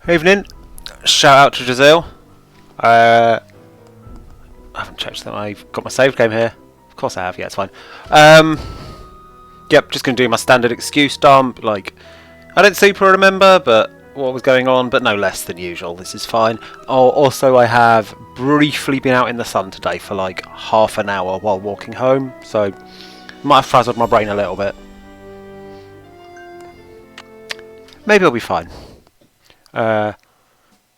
Evening. Shout out to Giselle. I haven't checked that I've got my saved game here. Of course I have, yeah, it's fine. Yep, just going to do my standard excuse dump. Like, I don't super remember but what was going on, but no less than usual. This is fine. Oh, also, I have briefly been out in the sun today for like half an hour while walking home, so might have frazzled my brain a little bit. Maybe I'll be fine.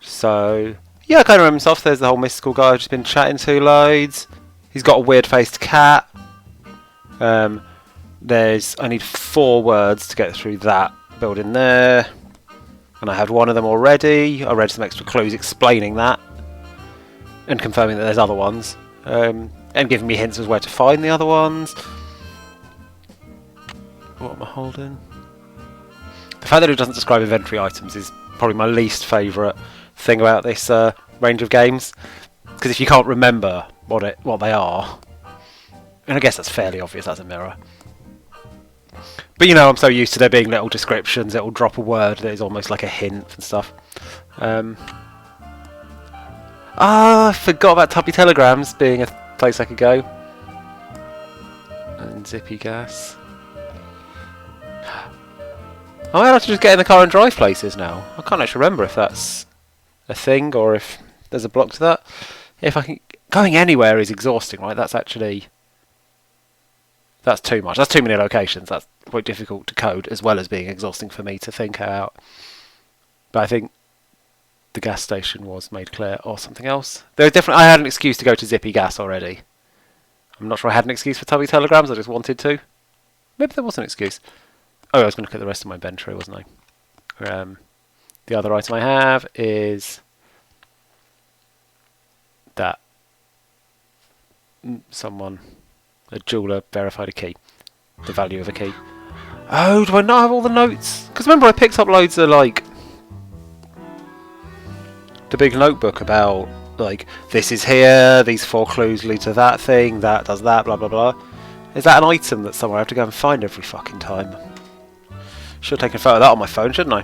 So, yeah, I kind of remember myself. There's the whole mystical guy I've just been chatting to loads. He's got a weird-faced cat. I need 4 words to get through that building there. And I had one of them already. I read some extra clues explaining that. And confirming that there's other ones. And giving me hints as where to find the other ones. What am I holding? The fact that it doesn't describe inventory items is probably my least favourite thing about this range of games, because if you can't remember what they are, and I guess that's fairly obvious, that's a mirror. But you know, I'm so used to there being little descriptions. It will drop a word that is almost like a hint and stuff. I forgot about Tubby Telegrams being a place I could go. And Zippy Gas. I might have to just get in the car and drive places now. I can't actually remember if that's a thing or if there's a block to that. If I can, going anywhere is exhausting, right? That's too much. That's too many locations. That's quite difficult to code, as well as being exhausting for me to think out. But I think the gas station was made clear, or something else. There was definitely. I had an excuse to go to Zippy Gas already. I'm not sure I had an excuse for Tubby Telegrams. I just wanted to. Maybe there was an excuse. Oh, I was going to look at the rest of my inventory, wasn't I? The other item I have is that a jeweller verified a key. The value of a key. Oh, do I not have all the notes? Because remember I picked up loads of, like, the big notebook about, like, this is here, these 4 clues lead to that thing, that does that, blah blah blah. Is that an item that somewhere I have to go and find every fucking time? Should have taken a photo of that on my phone, shouldn't I?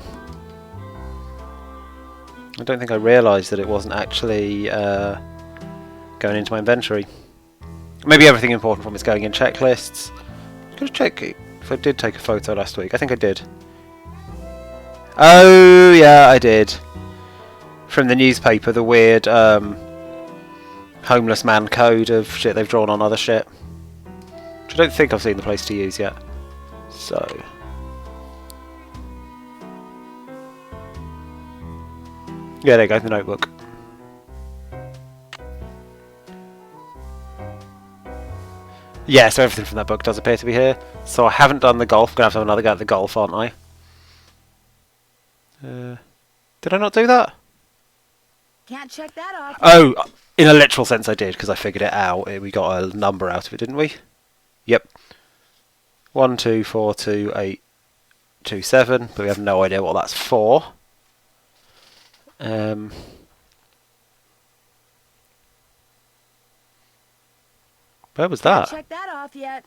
I don't think I realised that it wasn't actually going into my inventory. Maybe everything important from it's going in checklists. I'm going to check if I did take a photo last week. I think I did. Oh, yeah, I did. From the newspaper, the weird homeless man code of shit they've drawn on other shit. Which I don't think I've seen the place to use yet. So... yeah, there you go, the notebook. Yeah, so everything from that book does appear to be here. So I haven't done the golf. I'm going to have another go at the golf, aren't I? Did I not do that? Can't check that off. Oh, in a literal sense I did, because I figured it out. We got a number out of it, didn't we? Yep. 124287, but we have no idea what that's for. Where was that? Can't check that off yet.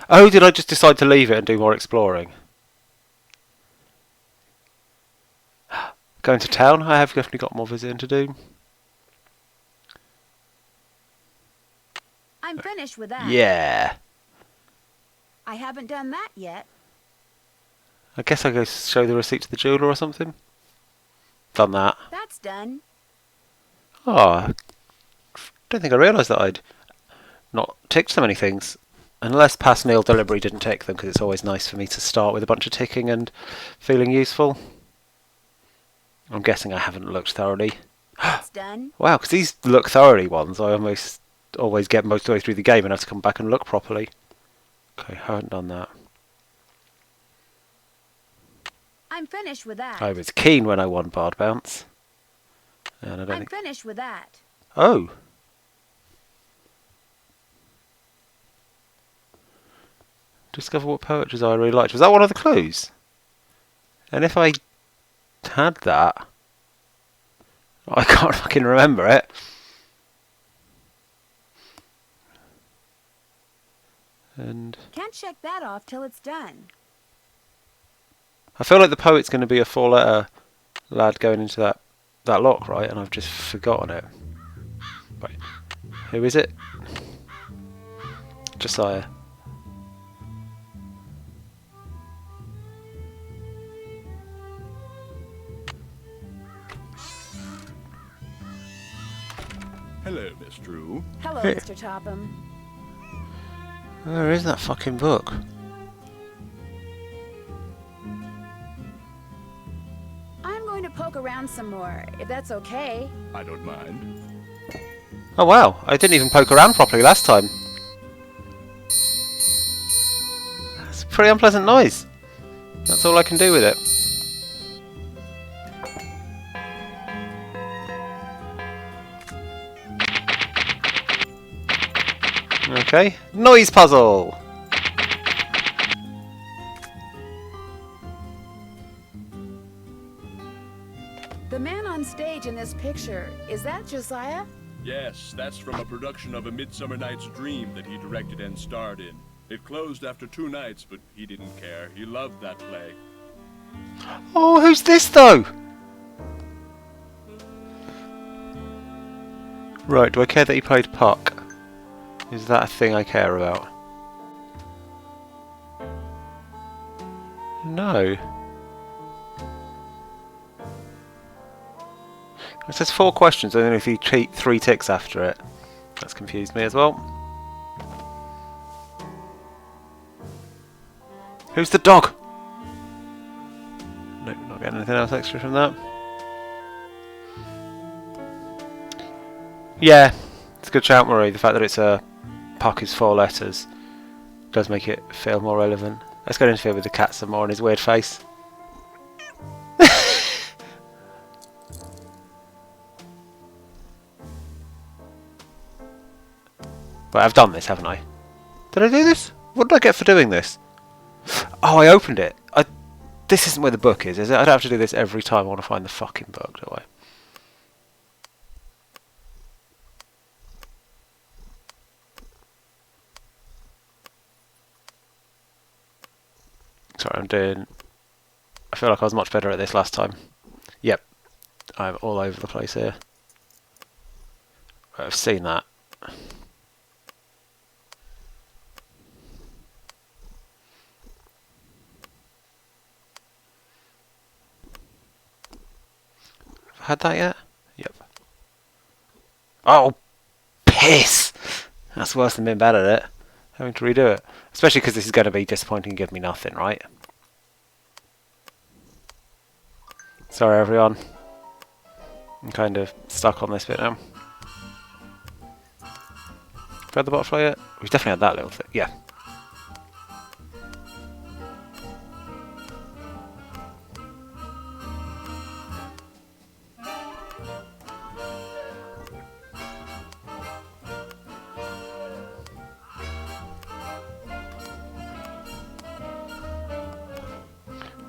Oh, did I just decide to leave it and do more exploring? Going to town? I have definitely got more visiting to do. I'm finished with that. Yeah. I haven't done that yet. I guess I go show the receipt to the jeweller or something. Done that. That's done. Oh, I don't think I realised that I'd not ticked so many things. Unless past Neil deliberately didn't tick them, because it's always nice for me to start with a bunch of ticking and feeling useful. I'm guessing I haven't looked thoroughly. That's done. Wow, because these look thoroughly ones, I almost always get most of the way through the game and have to come back and look properly. Okay, I haven't done that. I'm finished with that. I was keen when I won Bard Bounce. And I don't I'm think... finished with that. Oh! Discover what poetries I really liked. Was that one of the clues? And if I had that... I can't fucking remember it. And... Can't check that off till it's done. I feel like the poet's going to be a 4-letter lad going into that lock, right? And I've just forgotten it. Right. Who is it? Josiah. Hello, Miss Drew. Hello, Hey. Mr. Topham. Where is that fucking book? I'm going to poke around some more, if that's okay. I don't mind. Oh wow, I didn't even poke around properly last time. That's a pretty unpleasant noise. That's all I can do with it. Okay, noise puzzle! The man on stage in this picture, is that Josiah? Yes, that's from a production of A Midsummer Night's Dream that he directed and starred in. It closed after 2 nights, but he didn't care. He loved that play. Oh, who's this though? Right, do I care that he played Puck? Is that a thing I care about? No. It says 4 questions, and then if you cheat 3 ticks after it. That's confused me as well. Who's the dog? Nope, not getting anything else extra from that. Yeah, it's a good shout, Marie. The fact that it's a Puck is 4 letters does make it feel more relevant. Let's go interfere with the cat some more and his weird face. Right, I've done this, haven't I? Did I do this? What did I get for doing this? Oh, I opened it. This isn't where the book is it? I don't have to do this every time I want to find the fucking book, do I? Sorry, I feel like I was much better at this last time. Yep. I'm all over the place here. Right, I've seen that. Had that yet? Yep. Oh, piss! That's worse than being bad at it. Having to redo it. Especially because this is going to be disappointing and give me nothing, right? Sorry, everyone. I'm kind of stuck on this bit now. Have we had the butterfly yet? We've definitely had that little thing. Yeah.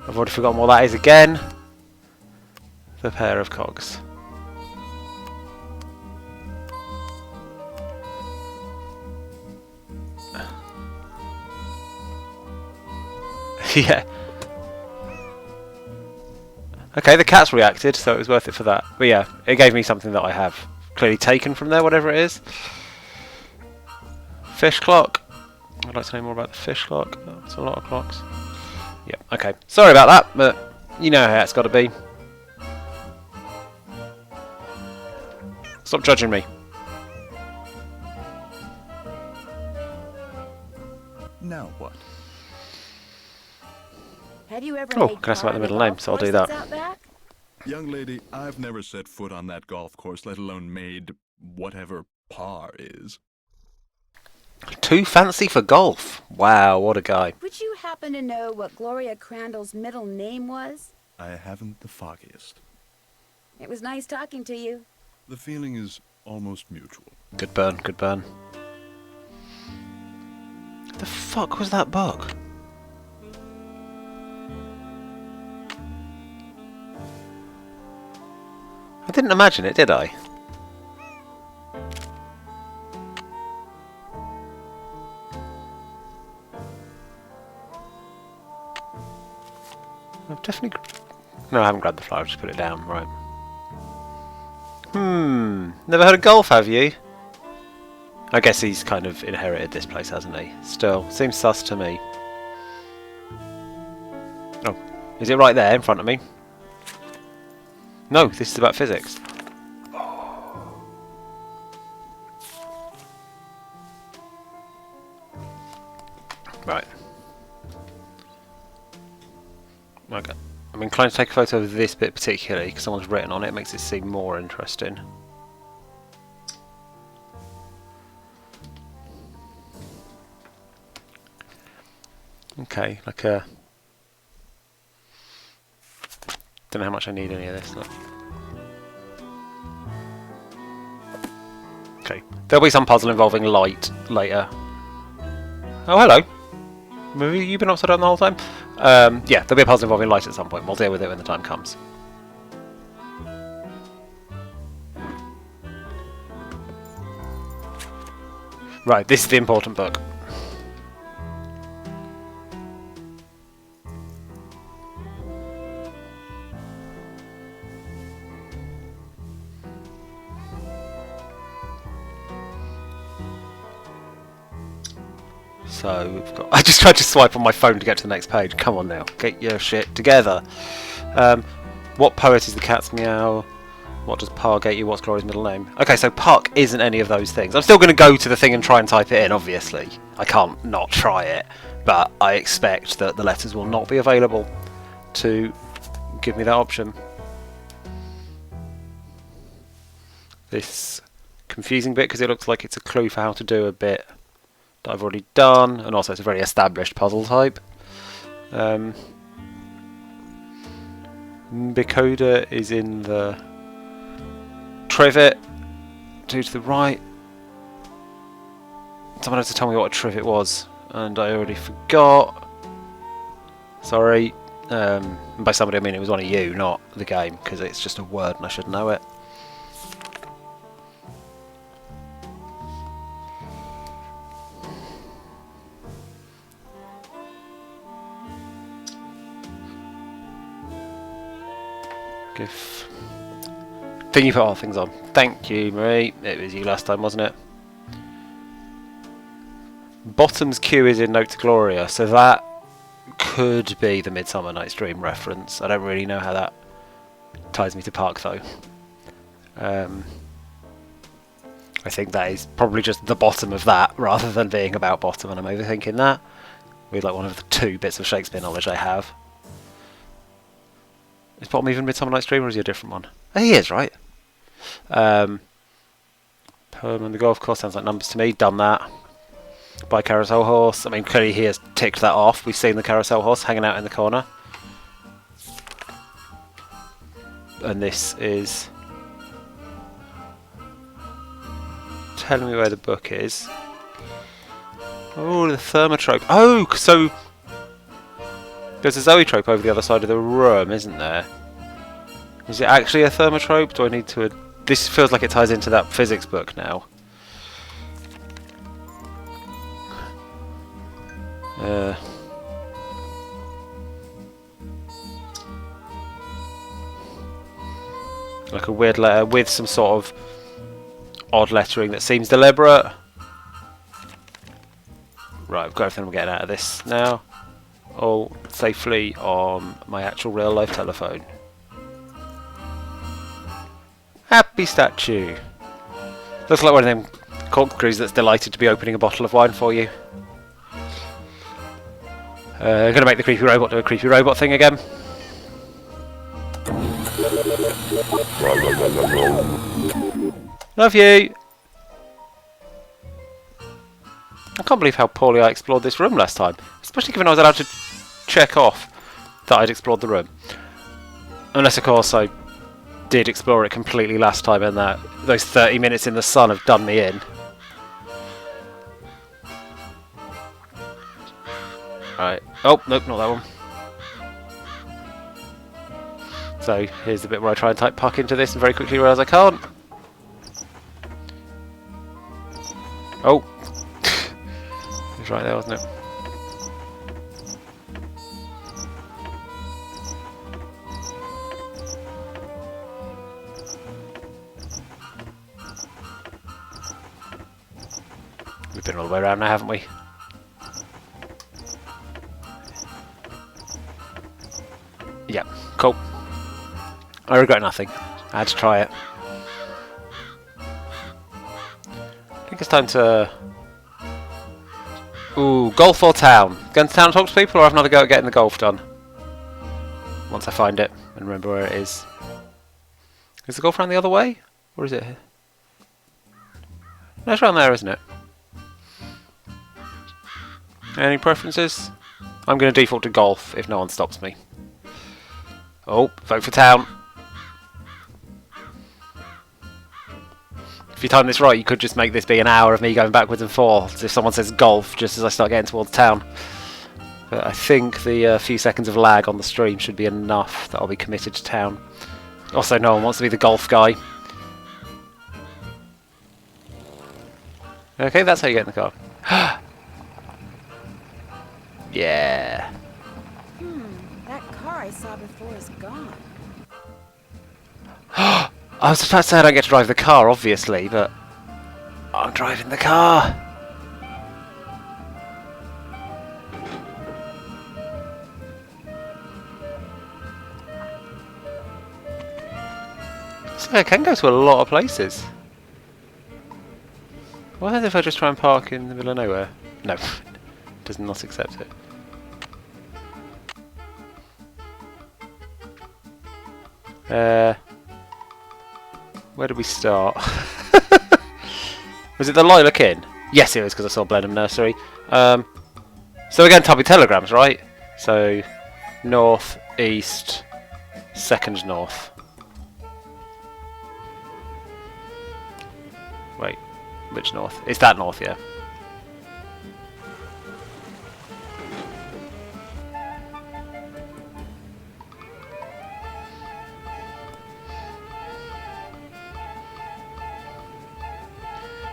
I've already forgotten what that is again. The pair of cogs. Yeah. Okay, the cat's reacted, so it was worth it for that. But yeah, it gave me something that I have clearly taken from there, whatever it is. Fish clock. I'd like to know more about the fish clock. That's a lot of clocks. Yeah, okay. Sorry about that, but you know how it's got to be. Stop judging me. Now what? Have you ever Oh, made can I ask about the par on middle golf name? So I'll course do that. that's out back? Young lady, I've never set foot on that golf course, let alone made whatever par is. Too fancy for golf. Wow, what a guy. Would you happen to know what Gloria Crandall's middle name was? I haven't the foggiest. It was nice talking to you. The feeling is almost mutual. Good burn, good burn. The fuck was that book? I didn't imagine it, did I? I've definitely No, I haven't grabbed the flower, just put it down, right. Never heard of golf, have you? I guess he's kind of inherited this place, hasn't he? Still, seems sus to me. Oh, is it right there in front of me? No, this is about physics. Right. Okay. I'm inclined to take a photo of this bit particularly because someone's written on it. It makes it seem more interesting. Okay, like a... Don't know how much I need any of this. Look. Okay, there'll be some puzzle involving light later. Oh, hello. Have you been upside down the whole time? Yeah, there'll be a puzzle involving light at some point. We'll deal with it when the time comes. Right, this is the important book. So we've got. I just tried to swipe on my phone to get to the next page. Come on now, get your shit together. What poet is the cat's meow? What does Pa get you? What's Glory's middle name? Okay, so Puck isn't any of those things. I'm still going to go to the thing and try and type it in. Obviously, I can't not try it, but I expect that the letters will not be available to give me that option. This confusing bit because it looks like it's a clue for how to do a bit that I've already done, and also it's a very established puzzle type. Bicoda is in the trivet, 2 to the right. Someone had to tell me what a trivet was, and I already forgot. Sorry. And by somebody I mean it was one of you, not the game, because it's just a word and I should know it. Thing you put all things on. Thank you, Marie. It was you last time, wasn't it? Bottom's Q is in Note to Gloria, so that could be the Midsummer Night's Dream reference. I don't really know how that ties me to Park, though. I think that is probably just the bottom of that, rather than being about bottom, and I'm overthinking that. With like one of the 2 bits of Shakespeare knowledge I have. Is Bottom even Midsummer Night's Dream, or is he a different one? Oh, he is, right? Poem and the Golf Course sounds like numbers to me. Done that. By Carousel Horse. I mean, clearly he has ticked that off. We've seen the Carousel Horse hanging out in the corner. And this is... telling me where the book is. Oh, the Thermotrope. Oh, so... there's a Zoetrope over the other side of the room, isn't there? Is it actually a Thermotrope? Do I need to... This feels like it ties into that physics book now. Like a weird letter with some sort of odd lettering that seems deliberate. Right, I've got everything I'm getting out of this now. All safely on my actual real life telephone. Happy statue. Looks like one of them corkscrews that's delighted to be opening a bottle of wine for you. I'm going to make the creepy robot do a creepy robot thing again. Love you. I can't believe how poorly I explored this room last time, especially given I was allowed to check off that I'd explored the room. Unless, of course, I did explore it completely last time and that those 30 minutes in the sun have done me in. Right. Oh, nope, not that one. So, here's the bit where I try and type Puck into this and very quickly realise I can't. Oh. It was right there, wasn't it? We've been all the way around now, haven't we? Yeah, cool. I regret nothing. I had to try it. I think it's time to... Ooh, golf or town? Go into town and talk to people, or have another go at getting the golf done? Once I find it and remember where it is. Is the golf around the other way? Or is it here? No, it's around there, isn't it? Any preferences? I'm going to default to golf if no one stops me. Oh, vote for town. If you time this right, you could just make this be an hour of me going backwards and forwards if someone says golf just as I start getting towards town. But I think the few seconds of lag on the stream should be enough that I'll be committed to town. Also, no one wants to be the golf guy. Okay, that's how you get in the car. Yeah. That car I saw before is gone. I was about to say I don't get to drive the car, obviously, but I'm driving the car. So I can go to a lot of places. What happens if I just try and park in the middle of nowhere? No, does not accept it. Where did we start? Was it the Lilac Inn? Yes, it was, because I saw Blenheim Nursery. So we're going Tubby Telegrams, right? So north, east, second north. Wait, which north? It's that north, yeah.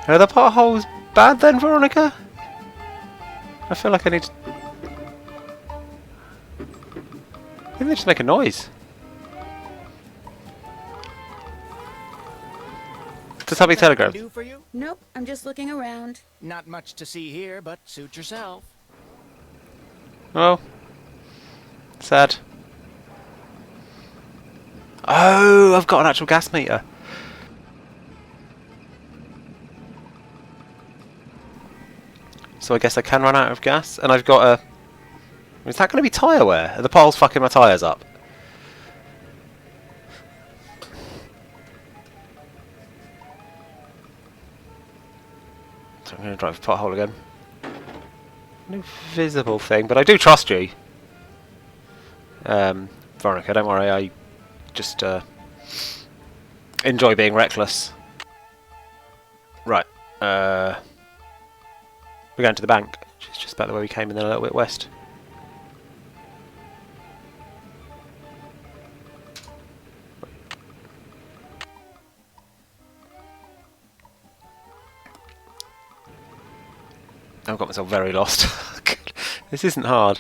Are the potholes bad then, Veronica? I feel like I need to... I think they just make a noise. To Tubby Telegrams. Do for you? Nope, I'm just looking around. Not much to see here, but suit yourself. Oh. Sad. Oh, I've got an actual gas meter. So I guess I can run out of gas, and I've got a... Is that going to be tyre wear? Are the piles fucking my tyres up? So I'm going to drive a pothole again. No visible thing, but I do trust you. Veronica, don't worry, I just enjoy being reckless. Right, we're going to the bank, which is just about the way we came, and then a little bit west. I've got myself very lost. This isn't hard.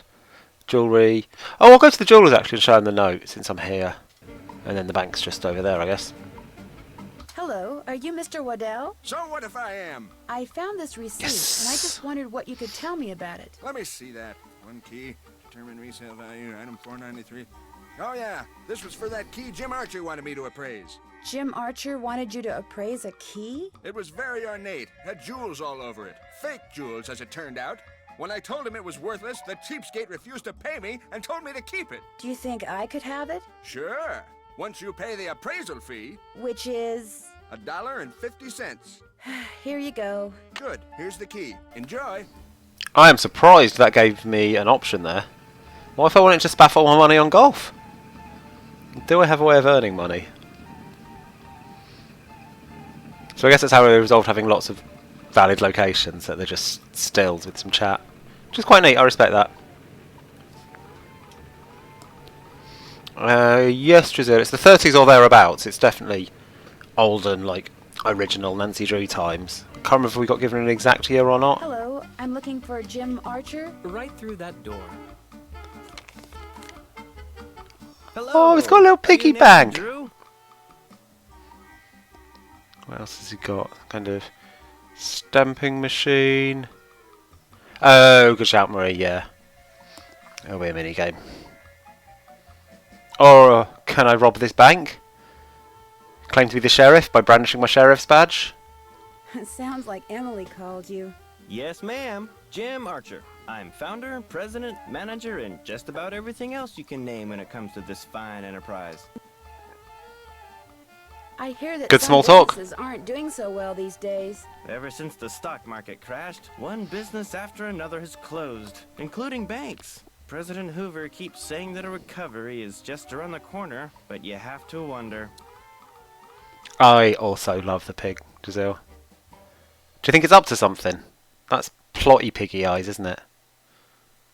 Jewellery. Oh, I'll go to the jewellers actually and show them the note since I'm here. And then the bank's just over there, I guess. Hello, are you Mr. Waddell? So what if I am? I found this receipt, Yes. and I just wondered what you could tell me about it. Let me see that. One key, determine resale value, item 493. Oh yeah, this was for that key Jim Archer wanted me to appraise. Jim Archer wanted you to appraise a key? It was very ornate, had jewels all over it. Fake jewels, as it turned out. When I told him it was worthless, the cheapskate refused to pay me and told me to keep it. Do you think I could have it? Sure. Once you pay the appraisal fee, Which is... $1.50. Here you go. Good, here's the key. Enjoy. I am surprised that gave me an option there. What if I wanted to spaff all my money on golf? Do I have a way of earning money? So I guess that's how we resolved having lots of valid locations, that they're just stills with some chat. Which is quite neat, I respect that. Yes, Drizzy, it's the 30s or thereabouts. It's definitely olden, like, original Nancy Drew times. Can't remember if we got given an exact year or not. Hello, I'm looking for Jim Archer. Right through that door. Hello. Oh, it's got a little Are you piggy Nancy bank. Drew? What else has he got? Kind of Stamping machine. Oh, good shout, Marie, yeah. It'll be a mini game. Or can I rob this bank? Claim to be the sheriff by brandishing my sheriff's badge? Sounds like Emily called you. Yes, ma'am. Jim Archer. I'm founder, president, manager, and just about everything else you can name when it comes to this fine enterprise. I hear that Good some small talk. businesses aren't doing so well these days. Ever since the stock market crashed, one business after another has closed, including banks. President Hoover keeps saying that a recovery is just around the corner, but you have to wonder. I also love the pig, Giselle. Do you think it's up to something? That's plotty piggy eyes, isn't it?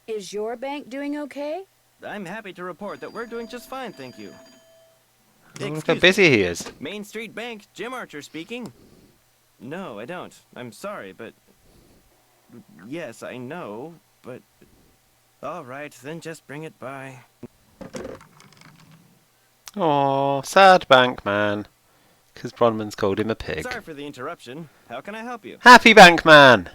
Is your bank doing okay? I'm happy to report that we're doing just fine, thank you. Look how Excuse me. busy he is. Main Street Bank, Jim Archer speaking. No, I don't. I'm sorry, but... Yes, I know, but... All right, then just bring it by. Aw, sad bank man. Because Bronman's called him a pig. Sorry for the interruption. How can I help you? Happy bank man!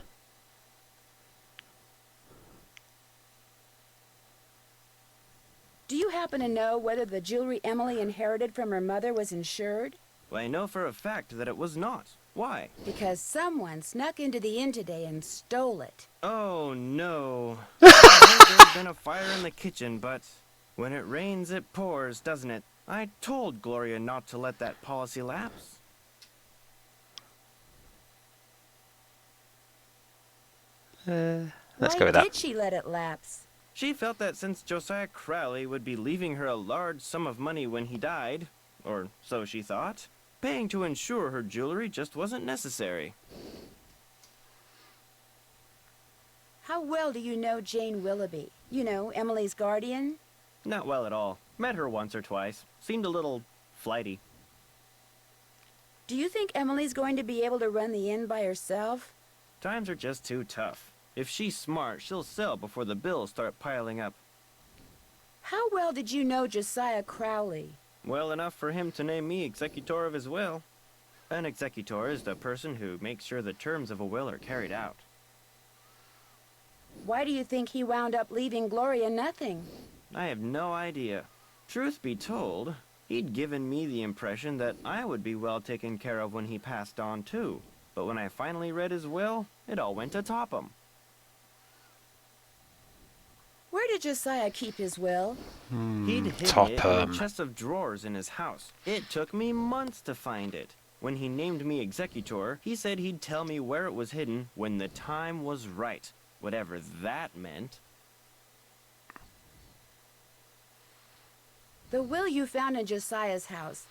Do you happen to know whether the jewelry Emily inherited from her mother was insured? Well, I know for a fact that it was not. Why? Because someone snuck into the inn today and stole it. Oh, no. I heard there's been a fire in the kitchen, but when it rains, it pours, doesn't it? I told Gloria not to let that policy lapse. Let's Why go with that. did she let it lapse? She felt that since Josiah Crowley would be leaving her a large sum of money when he died, or so she thought, paying to insure her jewelry just wasn't necessary. How well do you know Jane Willoughby? You know, Emily's guardian? Not well at all. Met her once or twice. Seemed a little flighty. Do you think Emily's going to be able to run the inn by herself? Times are just too tough. If she's smart, she'll sell before the bills start piling up. How well did you know Josiah Crowley? Well enough for him to name me executor of his will. An executor is the person who makes sure the terms of a will are carried out. Why do you think he wound up leaving Gloria nothing? I have no idea. Truth be told, he'd given me the impression that I would be well taken care of when he passed on too. But when I finally read his will, it all went to Topham. Where did Josiah keep his will? He'd hidden it in Topham. a chest of drawers in his house. It took me months to find it. When he named me executor, he said he'd tell me where it was hidden when the time was right. Whatever that meant. The will you found in Josiah's house.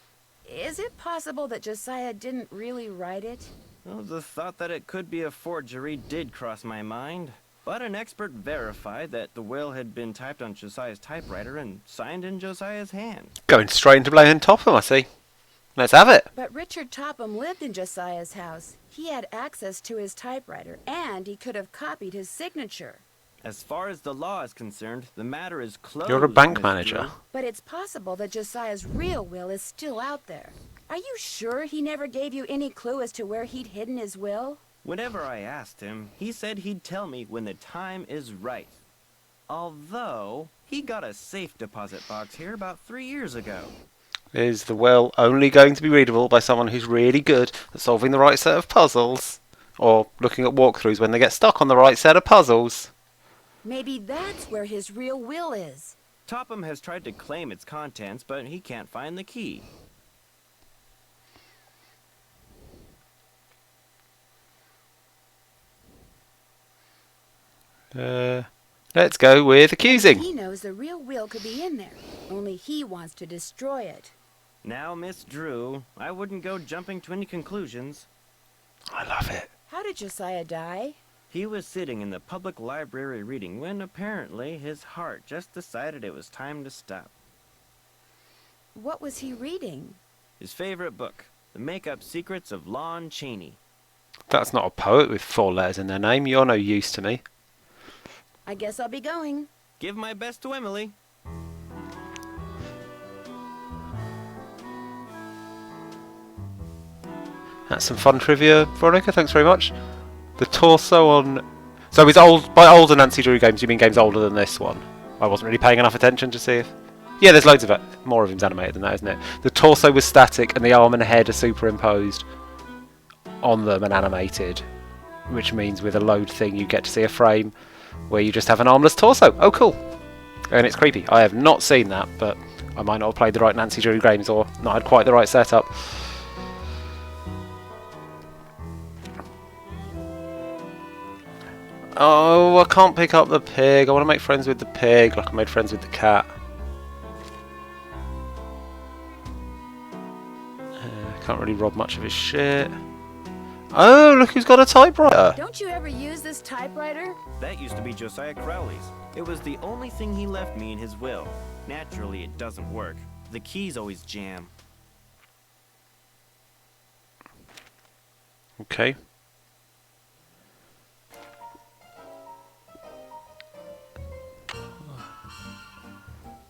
Is it possible that Josiah didn't really write it? Well, the thought that it could be a forgery did cross my mind. But an expert verified that the will had been typed on Josiah's typewriter and signed in Josiah's hand. Going straight into blaming Topham, I see. Let's have it. But Richard Topham lived in Josiah's house. He had access to his typewriter, and he could have copied his signature. As far as the law is concerned, the matter is closed. You're a bank Miss manager. Drew. But it's possible that Josiah's real will is still out there. Are you sure he never gave you any clue as to where he'd hidden his will? Whenever I asked him, he said he'd tell me when the time is right. Although, he got a safe deposit box here about 3 years ago. Is the will only going to be readable by someone who's really good at solving the right set of puzzles? Or looking at walkthroughs when they get stuck on the right set of puzzles? Maybe that's where his real will is. Topham has tried to claim its contents, but he can't find the key. Let's go with accusing. He knows the real will could be in there, only he wants to destroy it. Now, Miss Drew, I wouldn't go jumping to any conclusions. I love it. How did Josiah die? He was sitting in the public library reading when apparently his heart just decided it was time to stop. What was he reading? His favorite book, The Make-Up Secrets of Lon Chaney. That's not a poet with 4 letters in their name. You're no use to me. I guess I'll be going. Give my best to Emily. That's some fun trivia, Veronica. Thanks very much. The torso on... So it's old. By older Nancy Drew games, you mean games older than this one? I wasn't really paying enough attention to see if... Yeah, there's loads of it. More of him's animated than that, isn't it? The torso was static and the arm and head are superimposed on them and animated. Which means with a load thing you get to see a frame where you just have an armless torso. Oh, cool. And it's creepy. I have not seen that, but I might not have played the right Nancy Drew games or not had quite the right setup. Oh, I can't pick up the pig. I want to make friends with the pig like I made friends with the cat. Can't really rob much of his shit. Oh, look who's got a typewriter. Don't you ever use this typewriter? That used to be Josiah Crowley's. It was the only thing he left me in his will. Naturally, it doesn't work. The keys always jam. Okay.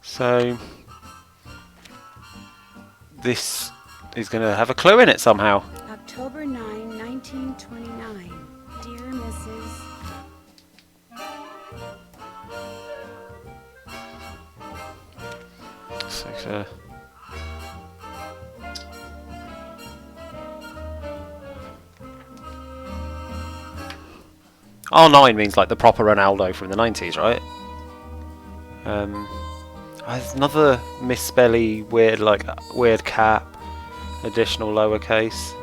So this is going to have a clue in it somehow. October 9, 1929. Dear Mrs. So, R9 means like the proper Ronaldo from the 90s, right? There's another misspelly weird cap, additional lowercase.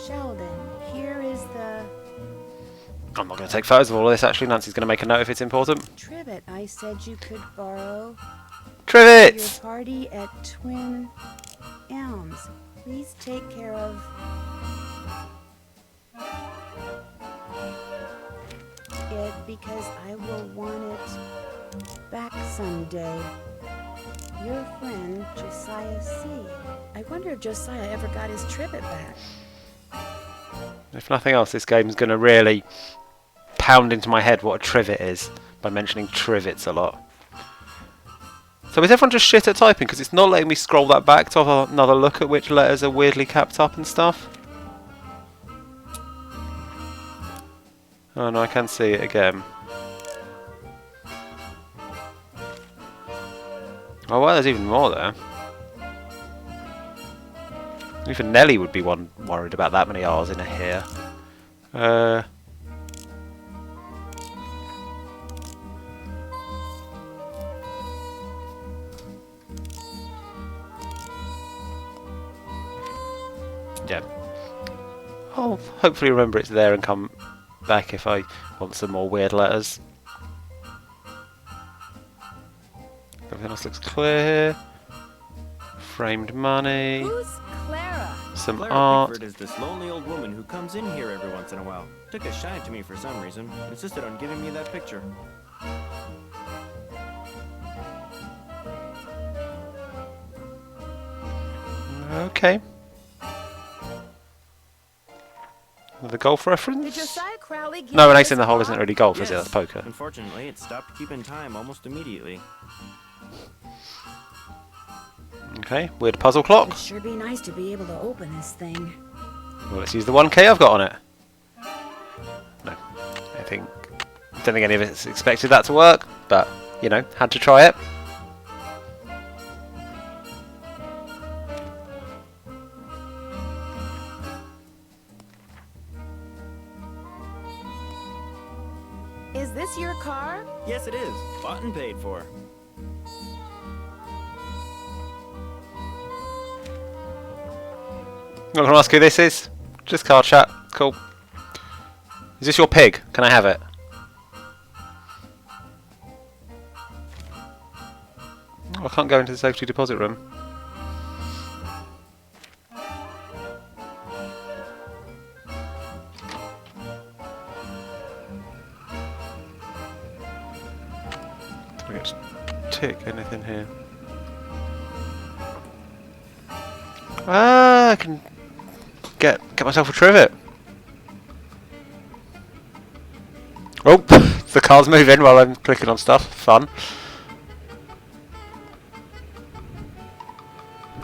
Sheldon, here is the I'm not going to take photos of all of this. Actually, Nancy's going to make a note if it's important. trivet I said you could borrow for Trivet! your party at Twin Elms. Please take care of it because I will want it back someday. Your friend, Josiah C. I wonder if Josiah ever got his trivet back. If nothing else, this game's going to really pound into my head what a trivet is by mentioning trivets a lot. So is everyone just shit at typing because it's not letting me scroll that back to have another look at which letters are weirdly capped up and stuff? Oh no, I can see it again. Oh well, there's even more there. Even Nelly would be one worried about that many R's in a here. Yeah. I'll hopefully remember it's there and come back if I want some more weird letters. Everything else looks clear. Framed money. Who's Clara? Some Clara art. Pickford is this lonely old woman who comes in here every once in a while. Took a shine to me for some reason. Insisted on giving me that picture. Okay. Another golf Did reference? Josiah Crowley give No, you an ace this in the hole car? isn't really golf, is it? Yes. That's poker. Unfortunately, it stopped keeping time almost immediately. Okay, weird puzzle clock. It'd sure be nice to be able to open this thing. Well, let's use the 1k I've got on it. No, don't think any of us expected that to work, but, you know, had to try it. Is this your car? Yes, it is. Bought and paid for. I'm not going to ask who this is. Just car chat. Cool. Is this your pig? Can I have it? Oh, I can't go into the safety deposit room. Did I get to tick anything here? Ah, I can get myself a trivet. Oh, the car's moving while I'm clicking on stuff. Fun.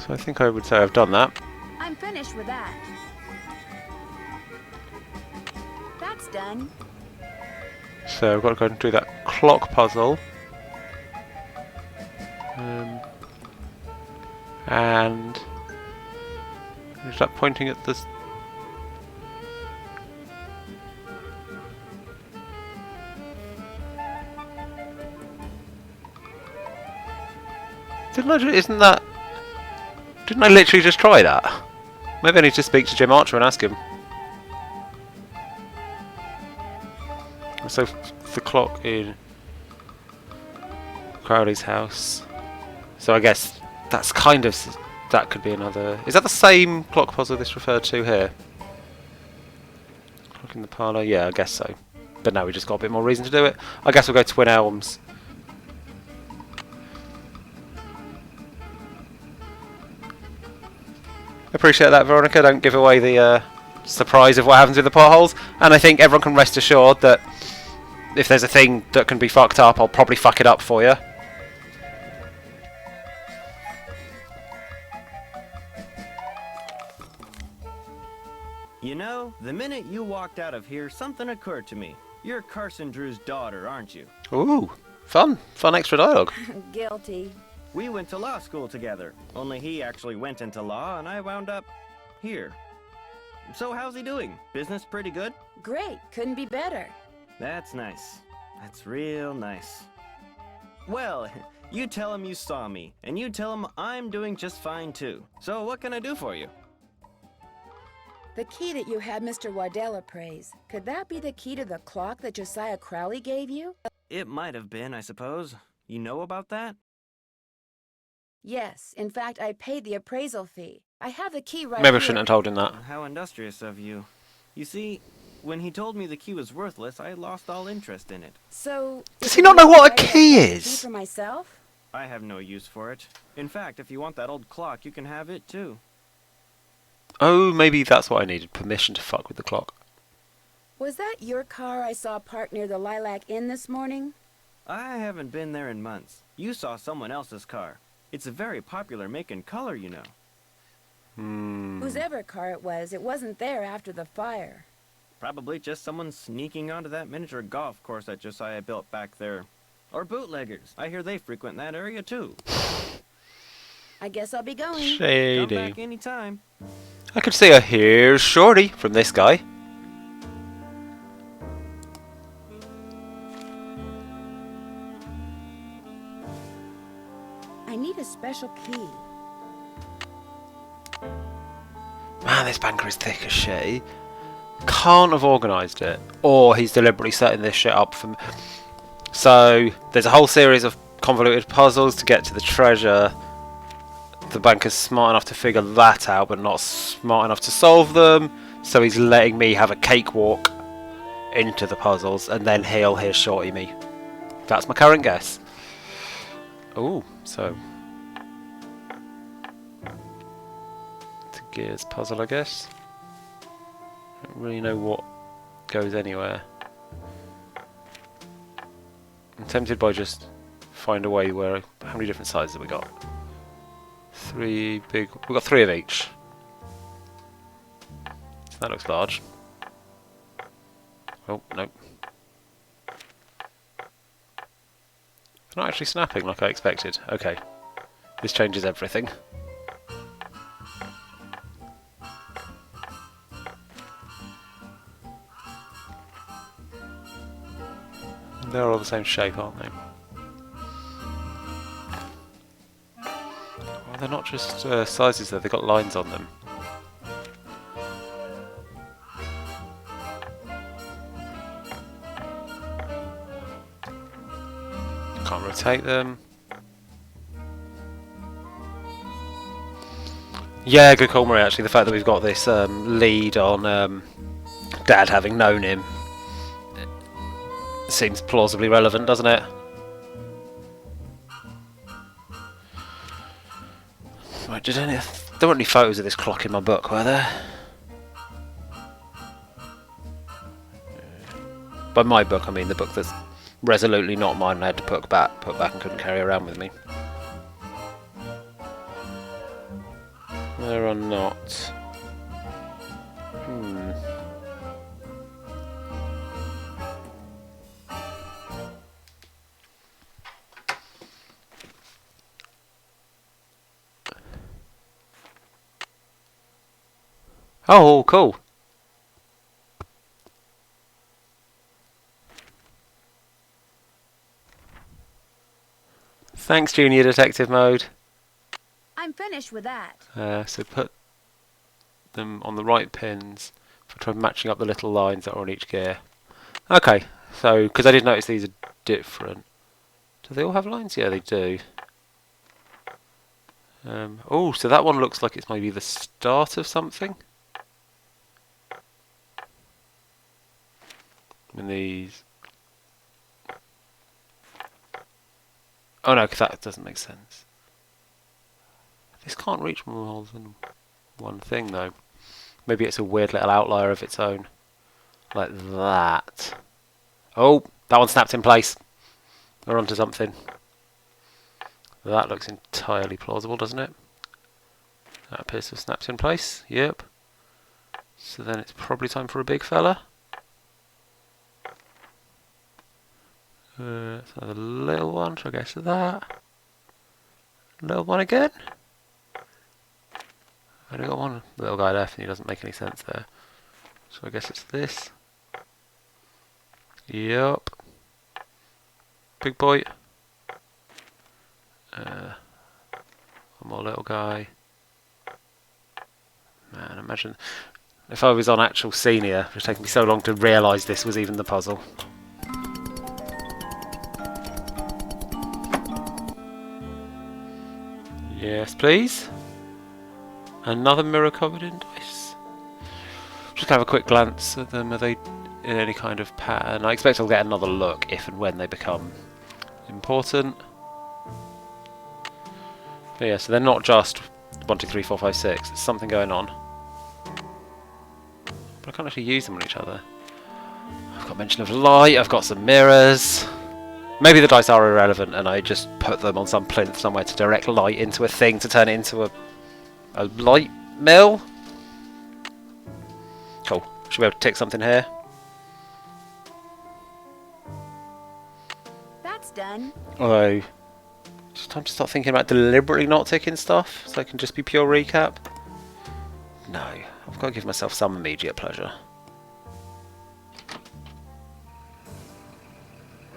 So I think I would say I've done that. I'm finished with that. it's done. So we've got to go and do that clock puzzle. And is that pointing at this? Isn't that? Didn't I literally just try that? Maybe I need to speak to Jim Archer and ask him. So the clock in Crowley's house. So I guess that's kind of, that could be another. Is that the same clock puzzle this referred to here? Clock in the parlour. Yeah, I guess so. But now we just got a bit more reason to do it. I guess we'll go to Twin Elms. Appreciate that, Veronica. Don't give away the surprise of what happens with the potholes. And I think everyone can rest assured that if there's a thing that can be fucked up, I'll probably fuck it up for you. You know, the minute you walked out of here, something occurred to me. You're Carson Drew's daughter, aren't you? Ooh, fun. Fun extra dialogue. Guilty. We went to law school together, only he actually went into law and I wound up here. So how's he doing? Business pretty good? Great. Couldn't be better. That's nice. That's real nice. Well, you tell him you saw me, and you tell him I'm doing just fine too. So what can I do for you? The key that you had Mr. Waddell appraise, could that be the key to the clock that Josiah Crowley gave you? It might have been, I suppose. You know about that? Yes. In fact, I paid the appraisal fee. I have the key right Maybe I here. shouldn't have told him that. How industrious of you. You see, when he told me the key was worthless, I lost all interest in it. So... Does he not know what a key is? Key for myself? I have no use for it. In fact, if you want that old clock, you can have it too. Oh, maybe that's what I needed. Permission to fuck with the clock. Was that your car I saw parked near the Lilac Inn this morning? I haven't been there in months. You saw someone else's car. It's a very popular make and color, you know. Whose ever car it wasn't there after the fire. Probably just someone sneaking onto that miniature golf course that Josiah built back there. Or bootleggers. I hear they frequent that area too. I guess I'll be going. Come Shady. back anytime. I could see a "Here's Shorty" from this guy. I need a special key. Man, this banker is thick as shit. Can't have organised it, or he's deliberately setting this shit up for me. So there's a whole series of convoluted puzzles to get to the treasure. The banker's smart enough to figure that out, but not smart enough to solve them. So he's letting me have a cakewalk into the puzzles, and then he'll hear Shorty me. That's my current guess. Ooh, so it's a Gears puzzle, I guess. Don't really know what goes anywhere. I'm tempted by just find a way where. How many different sizes have we got? 3 big. We've got 3 of each. So that looks large. Oh, nope. It's not actually snapping like I expected. Okay. This changes everything. They're all the same shape, aren't they? Oh, they're not just sizes though, they've got lines on them. Can't rotate them. Yeah, good call, Marie, actually. The fact that we've got this lead on Dad having known him seems plausibly relevant, doesn't it? Right, there weren't any photos of this clock in my book, were there? By my book, I mean the book that's resolutely not mine and I had to put back and couldn't carry around with me. There are not. Oh, cool. Thanks, Junior Detective Mode. I'm finished with that. So put them on the right pins for matching up the little lines that are on each gear. Okay, so because I did notice these are different. Do they all have lines? Yeah, they do. Oh, so that one looks like it's maybe the start of something. And these. Oh no, 'cause that doesn't make sense. This can't reach more than one thing though. Maybe it's a weird little outlier of its own. Like that. Oh, that one snapped in place. We're onto something. That looks entirely plausible, doesn't it? That appears to have snapped in place. Yep. So then it's probably time for a big fella. So the little one, should I guess that? Little one again? I've only got one little guy left and he doesn't make any sense there. So I guess it's this. Yup. Big boy. One more little guy. Man, imagine if I was on actual senior, it would take me so long to realise this was even the puzzle. Yes, please. Another mirror covered in dice. Just have a quick glance at them. Are they in any kind of pattern? I expect I'll get another look if and when they become important. But yeah, so they're not just 1, 2, 3, 4, 5, 6. There's something going on. But I can't actually use them on each other. I've got mention of light. I've got some mirrors. Maybe the dice are irrelevant and I just put them on some plinth somewhere to direct light into a thing to turn it into a light mill. Cool. Should we be able to tick something here? That's done. Although, it's time to start thinking about deliberately not ticking stuff so I can just be pure recap. No, I've got to give myself some immediate pleasure.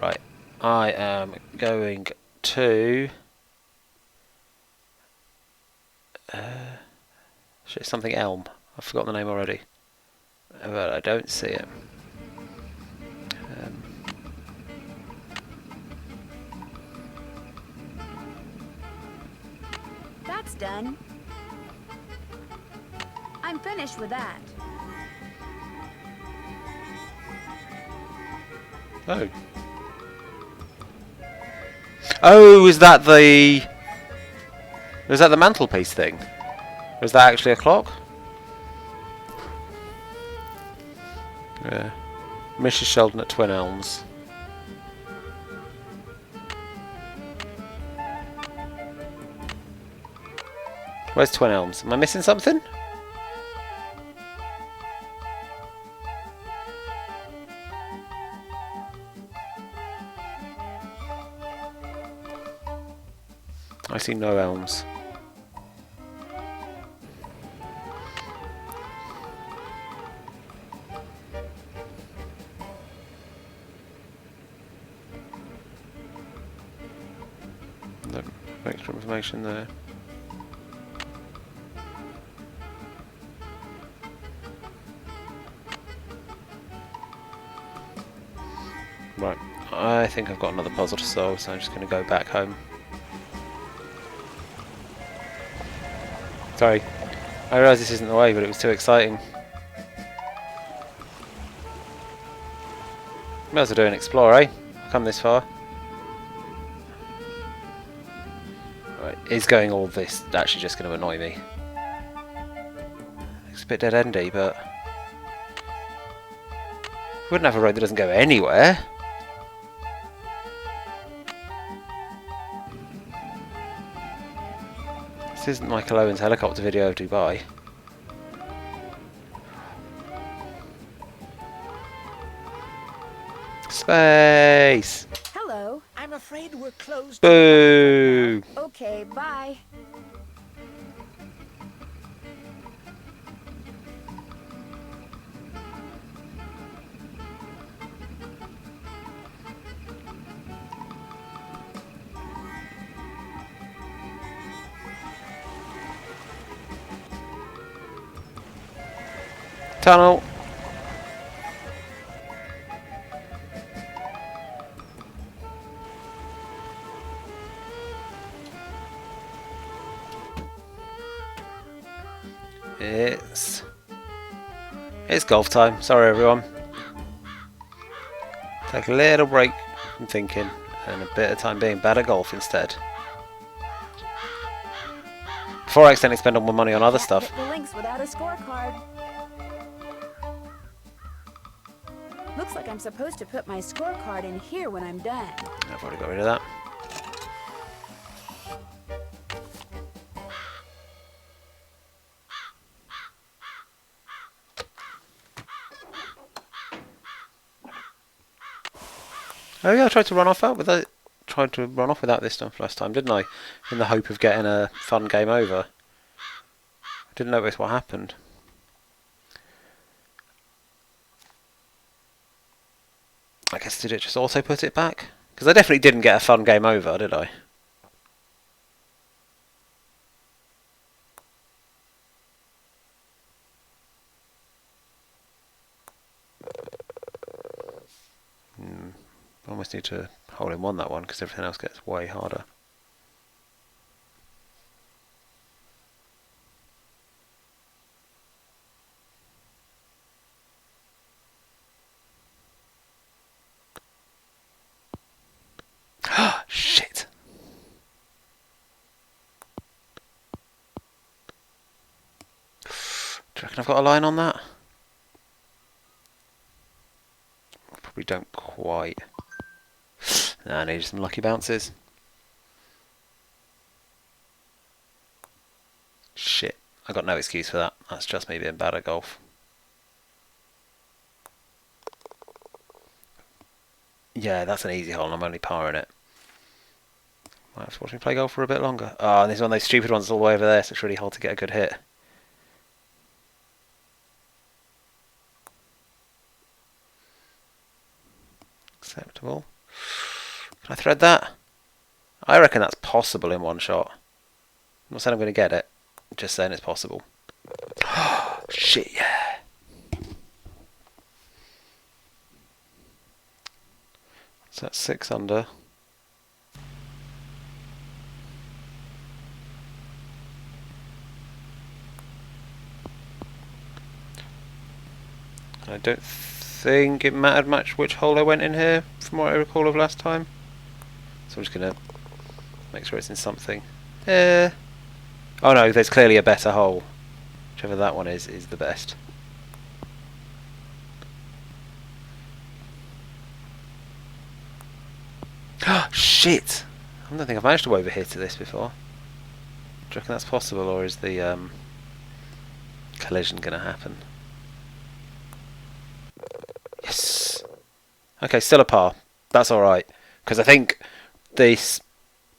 Right. I am going to shit, something Elm. I've forgotten the name already, but I don't see it. That's done. I'm finished with that. Oh. Oh, is that the... Was that the mantelpiece thing? Was that actually a clock? Yeah. Mrs. Sheldon at Twin Elms. Where's Twin Elms? Am I missing something? I see no elms. No extra information there. Right, I think I've got another puzzle to solve, so I'm just going to go back home. Sorry, I realise this isn't the way, but it was too exciting. Might as well do an explore, eh? I've come this far. Right, is going all this actually just going to annoy me? It's a bit dead-endy, but... wouldn't have a road that doesn't go anywhere. This isn't Michael Owen's helicopter video of Dubai. Space! Hello. I'm afraid we're closed. Boo! Okay, bye. Tunnel. It's golf time. Sorry everyone. Take a little break from thinking and a bit of time being bad at golf instead. Before I accidentally spend all my money on other stuff. Hit the links without a scorecard. Looks like I'm supposed to put my scorecard in here when I'm done. I've already got rid of that. Oh yeah, I tried to run off that without this stuff last time, didn't I? In the hope of getting a fun game over. I didn't notice what happened. I guess did it just also put it back? Because I definitely didn't get a fun game over, did I? I almost need to hole in one that one because everything else gets way harder. Shit. Do you reckon I've got a line on that? Probably don't quite. Nah, I need some lucky bounces. Shit. I got no excuse for that. That's just me being bad at golf. Yeah, that's an easy hole and I'm only parring it. Might have to watch me play golf for a bit longer. Oh, and this is one of those stupid ones all the way over there, so it's really hard to get a good hit. Acceptable. Can I thread that? I reckon that's possible in one shot. I'm not saying I'm going to get it. I'm just saying it's possible. Shit, yeah. So that's 6 under. I don't think it mattered much which hole I went in here, from what I recall of last time. So I'm just going to make sure it's in something. Oh no, there's clearly a better hole. Whichever that one is the best. Shit! I don't think I've managed to overhit this before. Do you reckon that's possible, or is the collision going to happen? Yes! Okay, still a par. That's alright. Because I think this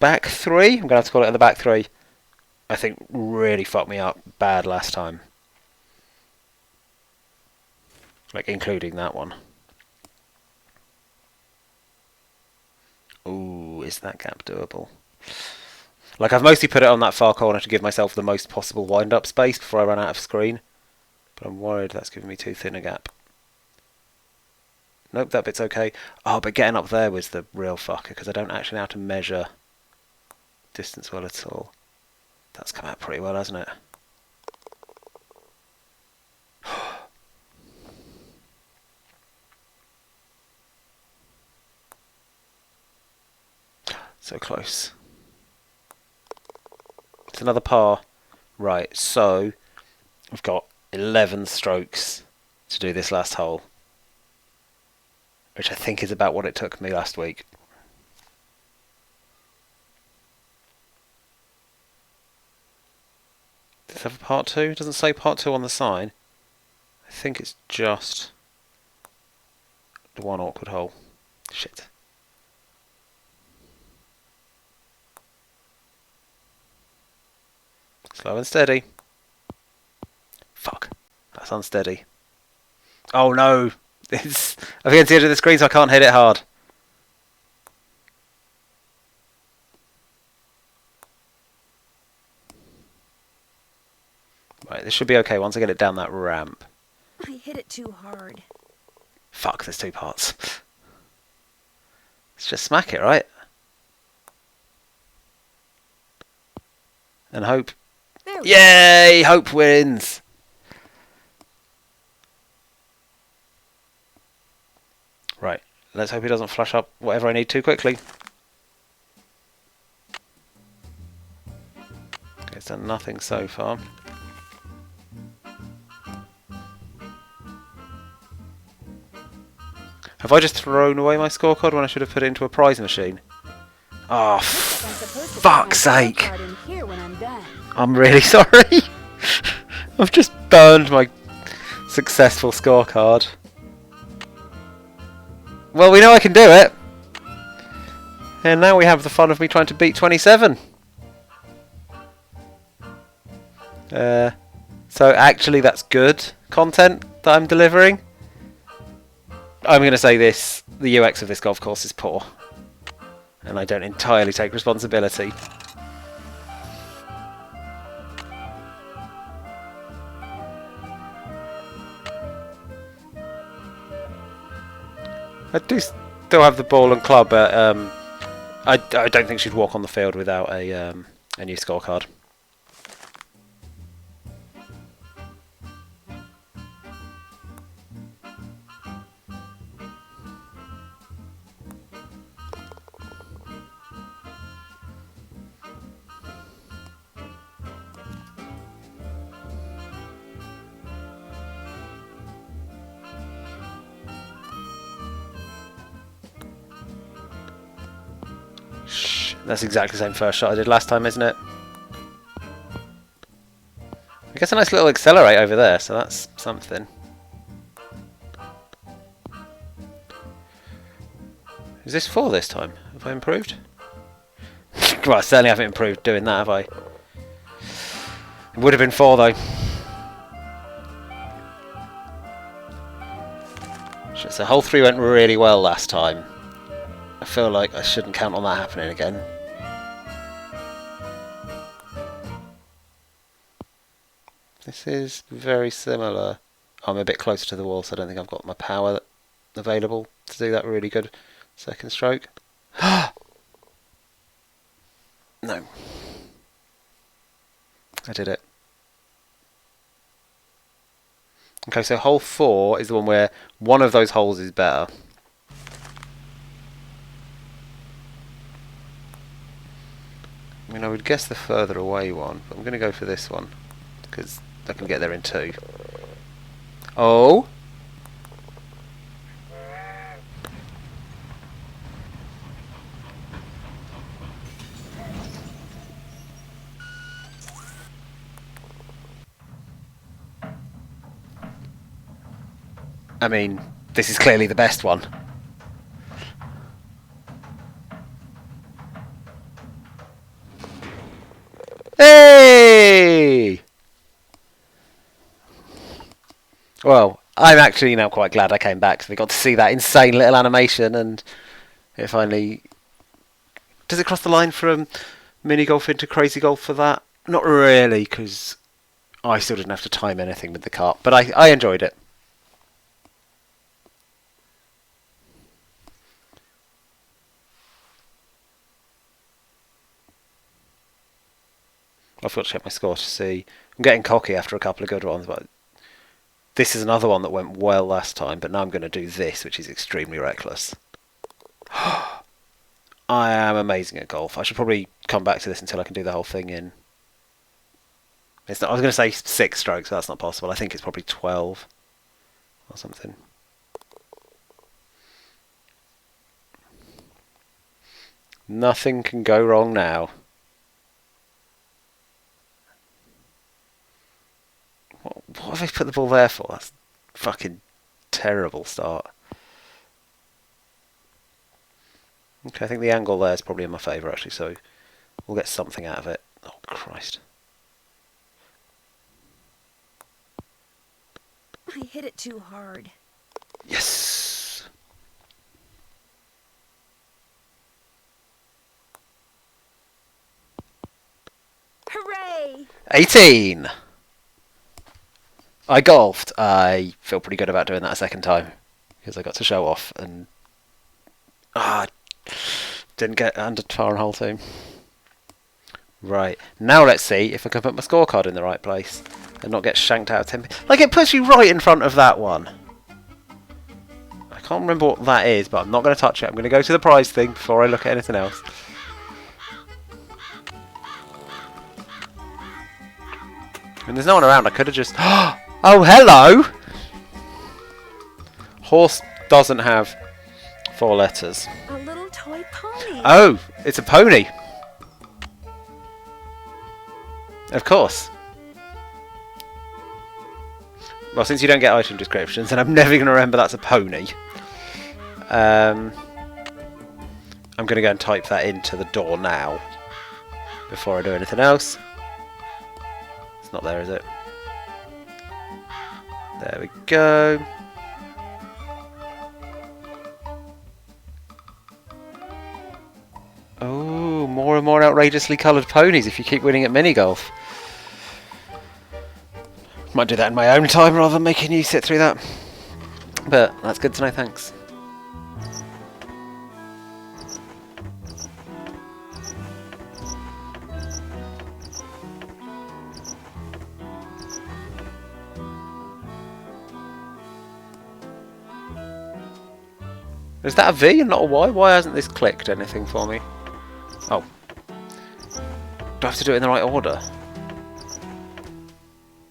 back three, I'm going to have to call it the back three, I think really fucked me up bad last time. Like, including that one. Ooh, is that gap doable? Like, I've mostly put it on that far corner to give myself the most possible wind-up space before I run out of screen. But I'm worried that's giving me too thin a gap. Nope, that bit's okay. Oh, but getting up there was the real fucker, because I don't actually know how to measure distance well at all. That's come out pretty well, hasn't it? So close. It's another par. Right, so I've got 11 strokes to do this last hole, which I think is about what it took me last week. Does it have a part 2? It doesn't say part 2 on the sign. I think it's just the one awkward hole. Shit. Slow and steady. Fuck. That's unsteady. Oh no! It's against the edge of the screen, so I can't hit it hard. Right, this should be okay once I get it down that ramp. I hit it too hard. Fuck, there's 2 parts. Let's just smack it, right? And hope. There we Yay! Hope wins! Right, let's hope he doesn't flush up whatever I need too quickly. Okay, it's done nothing so far. Have I just thrown away my scorecard when I should have put it into a prize machine? Oh, I'm supposed to fuck's put my sake! scorecard in here when I'm done. I'm really sorry. I've just burned my successful scorecard. Well, we know I can do it. And now we have the fun of me trying to beat 27. So actually that's good content that I'm delivering. I'm going to say this, the UX of this golf course is poor. And I don't entirely take responsibility. I do still have the ball and club, but I don't think she'd walk on the field without a new scorecard. That's exactly the same first shot I did last time, isn't it? I guess a nice little accelerate over there, so that's something. Is this 4 this time? Have I improved? Well, I certainly haven't improved doing that, have I? It would have been 4 though. So hole 3 went really well last time. I feel like I shouldn't count on that happening again. This is very similar. I'm a bit closer to the wall, so I don't think I've got my power available to do that really good second stroke. No. I did it. Okay, so hole 4 is the one where one of those holes is better. I mean, I would guess the further away one, but I'm going to go for this one, because I can get there in 2. Oh! I mean, this is clearly the best one. Hey! Well, I'm actually now quite glad I came back, because we got to see that insane little animation, and it finally... Does it cross the line from mini golf into crazy golf for that? Not really, because I still didn't have to time anything with the cart, but I enjoyed it. I've got to check my score to see. I'm getting cocky after a couple of good ones, but this is another one that went well last time, but now I'm going to do this, which is extremely reckless. I am amazing at golf. I should probably come back to this until I can do the whole thing in... It's not, I was going to say 6 strokes, but that's not possible. I think it's probably 12 or something. Nothing can go wrong now. What have I put the ball there for? That's a fucking terrible start. Okay, I think the angle there is probably in my favour actually, so we'll get something out of it. Oh, Christ. I hit it too hard. Yes! Hooray! 18! I golfed. I feel pretty good about doing that a second time because I got to show off and didn't get under far and whole team. Right, now let's see if I can put my scorecard in the right place and not get shanked out of 10. Like, it puts you right in front of that one. I can't remember what that is, but I'm not going to touch it. I'm going to go to the prize thing before I look at anything else. And there's no one around. I could have just... Oh, hello! Horse doesn't have 4 letters. A little toy pony. Oh, it's a pony. Of course. Well, since you don't get item descriptions, and I'm never going to remember that's a pony, I'm going to go and type that into the door now before I do anything else. It's not there, is it? There we go. Oh, more and more outrageously coloured ponies if you keep winning at mini golf. Might do that in my own time rather than making you sit through that. But that's good to know, thanks. Is that a V and not a Y? Why hasn't this clicked anything for me? Oh. Do I have to do it in the right order?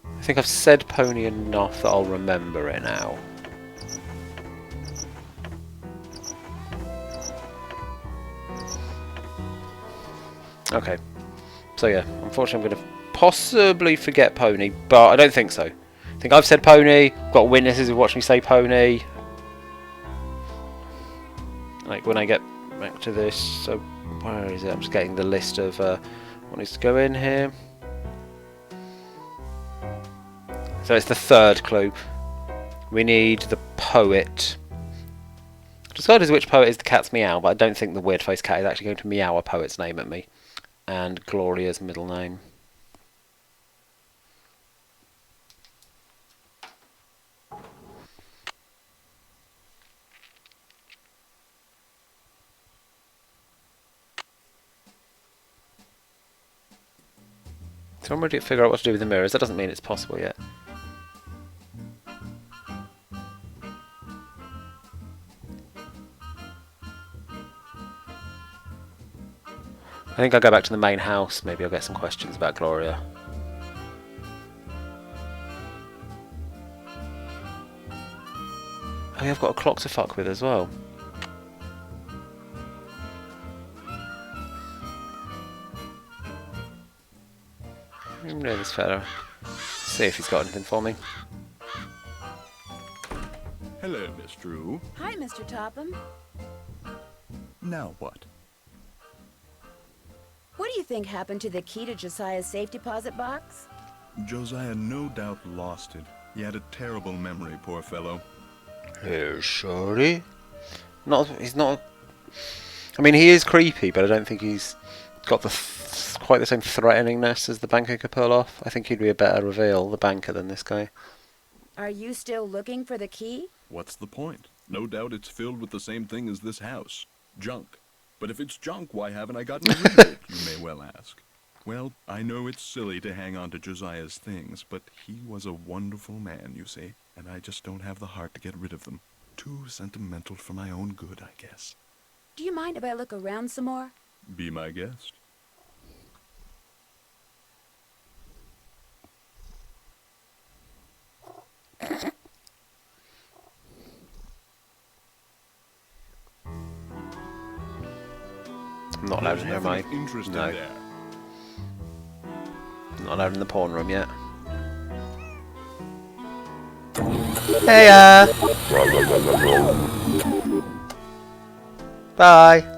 I think I've said pony enough that I'll remember it now. Okay. So yeah, unfortunately I'm going to possibly forget pony, but I don't think so. I think I've said pony, got witnesses who watch me say pony. Like when I get back to this, so where is it? I'm just getting the list of what needs to go in here. So it's the third clue. We need the poet. Decided which poet is the cat's meow, but I don't think the weird faced cat is actually going to meow a poet's name at me. And Gloria's middle name. So I'm ready to figure out what to do with the mirrors. That doesn't mean it's possible yet. I think I'll go back to the main house. Maybe I'll get some questions about Gloria. Oh yeah, I've got a clock to fuck with as well. I know this fella. See if he's got anything for me. Hello, Miss Drew. Hi, Mr. Topham. Now what? What do you think happened to the key to Josiah's safe deposit box? Josiah no doubt lost it. He had a terrible memory, poor fellow. Sorry? He's not... I mean, he is creepy, but I don't think he's got quite the same threateningness as the banker could pull off. I think he'd be a better reveal, the banker, than this guy. Are you still looking for the key? What's the point? No doubt it's filled with the same thing as this house. Junk. But if it's junk, why haven't I gotten rid of it, you may well ask. Well, I know it's silly to hang on to Josiah's things, but he was a wonderful man, you see, and I just don't have the heart to get rid of them. Too sentimental for my own good, I guess. Do you mind if I look around some more? Be my guest. I'm not allowed in there, am I? Interest No. in there. I'm not allowed in the porn room yet. Hey, bye.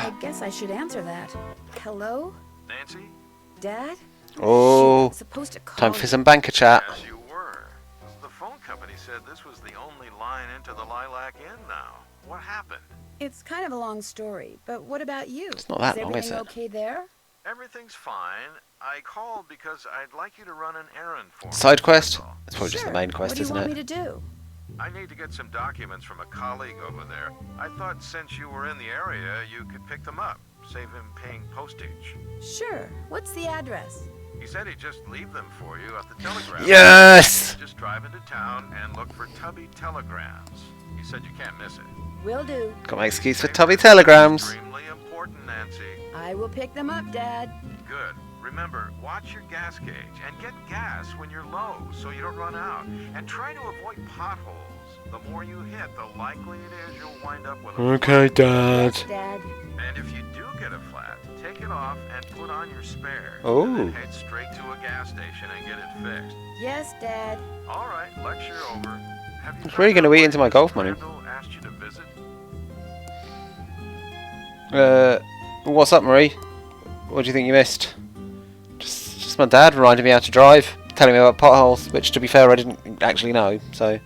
I guess I should answer that. Hello? Nancy? Dad? Oh, Shoot, I'm supposed to call time for you. some banker chat. Yes, you were. The phone company said this was the only line into the Lilac Inn now. What happened? It's kind of a long story, but what about you? It's not that is long, is everything it? okay there? Everything's fine. I called because I'd like you to run an errand for me. Side quest? that's all. It's probably just Sure. the main quest, What do you isn't want it? me to do? I need to get some documents from a colleague over there. I thought since you were in the area, you could pick them up. Save him paying postage. Sure. What's the address? He said he'd just leave them for you at the telegraph. Yes! Just drive into town and look for Tubby Telegrams. He said you can't miss it. Will do. Got my excuse for Tubby Telegrams. Extremely important, Nancy. I will pick them up, Dad. Good. Remember, watch your gas gauge and get gas when you're low so you don't run out. And try to avoid potholes. The more you hit, the likely it is you'll wind up with a Okay, Dad. Yes, Dad. And if you do get a flat, take it off and put on your spare. Oh. And then head straight to a gas station and get it fixed. Yes, Dad. All right, lecture over. Have you It's really found gonna out eat why into my Mrs. golf money. Randall asked you to visit? What's up, Marie? What do you think you missed? Just my dad reminding me how to drive, telling me about potholes, which, to be fair, I didn't actually know, so...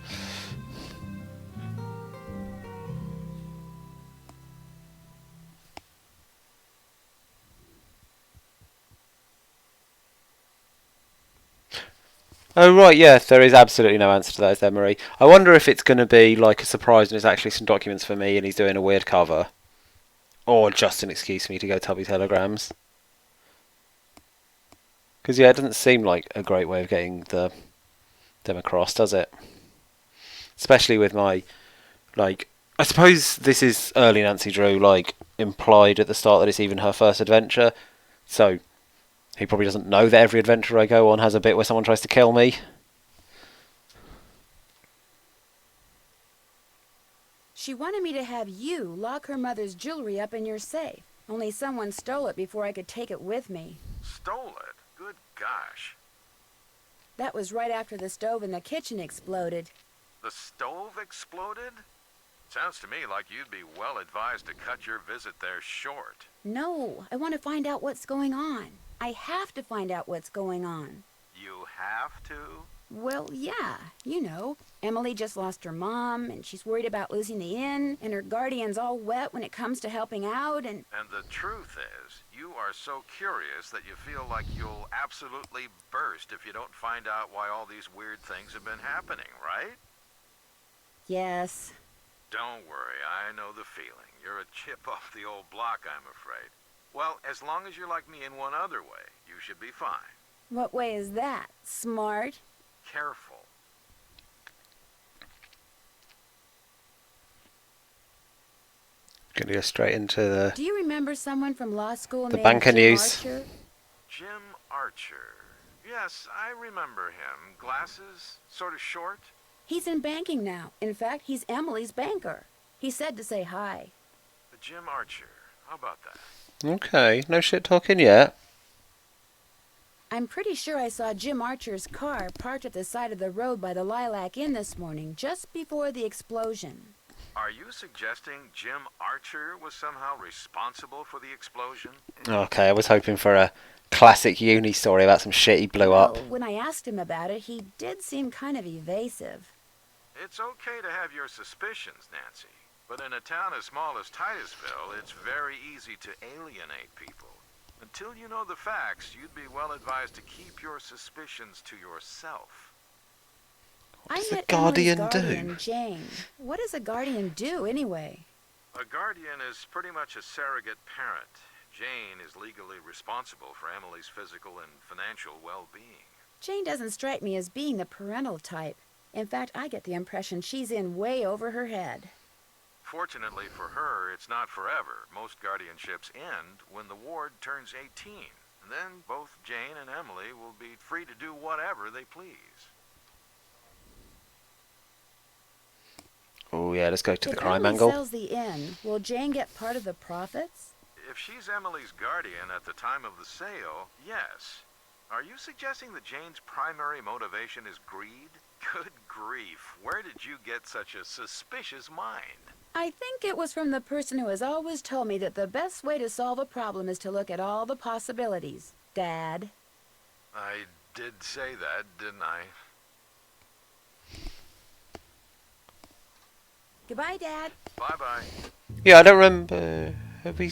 Oh, right, yeah, there is absolutely no answer to that, is there, Marie? I wonder if it's going to be like a surprise and it's actually some documents for me and he's doing a weird cover. Or just an excuse for me to go Tubby Telegrams. Because, yeah, it doesn't seem like a great way of getting them across, does it? Especially with my, like... I suppose this is early Nancy Drew, like, implied at the start that it's even her first adventure. So... he probably doesn't know that every adventure I go on has a bit where someone tries to kill me. She wanted me to have you lock her mother's jewelry up in your safe. Only someone stole it before I could take it with me. Stole it? Good gosh. That was right after the stove in the kitchen exploded. The stove exploded? Sounds to me like you'd be well advised to cut your visit there short. No, I want to find out what's going on. I have to find out what's going on. You have to? Well, yeah, you know. Emily just lost her mom, and she's worried about losing the inn, and her guardian's all wet when it comes to helping out, and... And the truth is, you are so curious that you feel like you'll absolutely burst if you don't find out why all these weird things have been happening, right? Yes. Don't worry, I know the feeling. You're a chip off the old block, I'm afraid. Well, as long as you're like me in one other way, you should be fine. What way is that? Smart? Careful. Gonna go straight into the... Do you remember someone from law school The named banker Jim news. Archer? Jim Archer. Yes, I remember him. Glasses, sort of short. He's in banking now. In fact, he's Emily's banker. He said to say hi. Jim Archer. How about that? Okay, no shit talking yet. I'm pretty sure I saw Jim Archer's car parked at the side of the road by the Lilac Inn this morning, just before the explosion. Are you suggesting Jim Archer was somehow responsible for the explosion? Okay, I was hoping for a classic uni story about some shit he blew up. Well, when I asked him about it, he did seem kind of evasive. It's okay to have your suspicions, Nancy. But in a town as small as Titusville, it's very easy to alienate people. Until you know the facts, you'd be well advised to keep your suspicions to yourself. What does I a met guardian Emily's guardian, do? Jane. What does a guardian do, anyway? A guardian is pretty much a surrogate parent. Jane is legally responsible for Emily's physical and financial well-being. Jane doesn't strike me as being the parental type. In fact, I get the impression she's in way over her head. Fortunately for her, it's not forever. Most guardianships end when the ward turns 18. And then both Jane and Emily will be free to do whatever they please. Oh yeah, let's go to the If crime Emily angle. sells the inn, will Jane get part of the profits? If she's Emily's guardian at the time of the sale, yes. Are you suggesting that Jane's primary motivation is greed? Good grief, where did you get such a suspicious mind? I think it was from the person who has always told me that the best way to solve a problem is to look at all the possibilities. Dad. I did say that, didn't I? Goodbye, Dad. Bye-bye. Yeah, I don't remember. Have we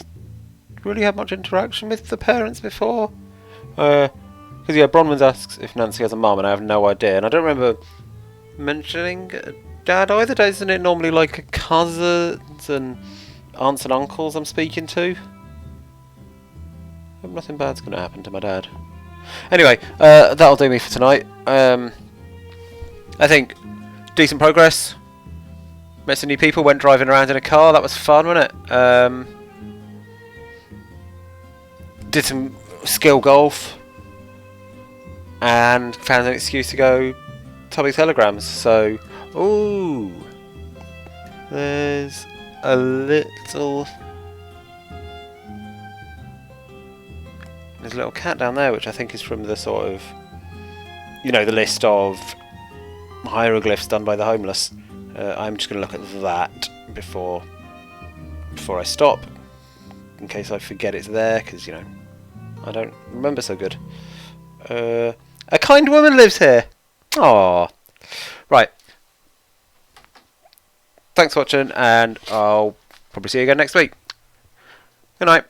really had much interaction with the parents before? Because yeah, Bronwyn asks if Nancy has a mum, and I have no idea. And I don't remember mentioning a dad either. Isn't it normally like cousins and aunts and uncles I'm speaking to? Hope nothing bad's going to happen to my dad. Anyway, that'll do me for tonight. I think decent progress. Met some new people, went driving around in a car, that was fun, wasn't it? Did some skill golf, and found an excuse to go Tommy Telegrams, so... Ooh! There's a little... There's a little cat down there, which I think is from the sort of... You know, the list of hieroglyphs done by the homeless. I'm just going to look at that before I stop, in case I forget it's there, because, you know, I don't remember so good. A kind woman lives here. Aww. Right. Thanks for watching, and I'll probably see you again next week. Good night.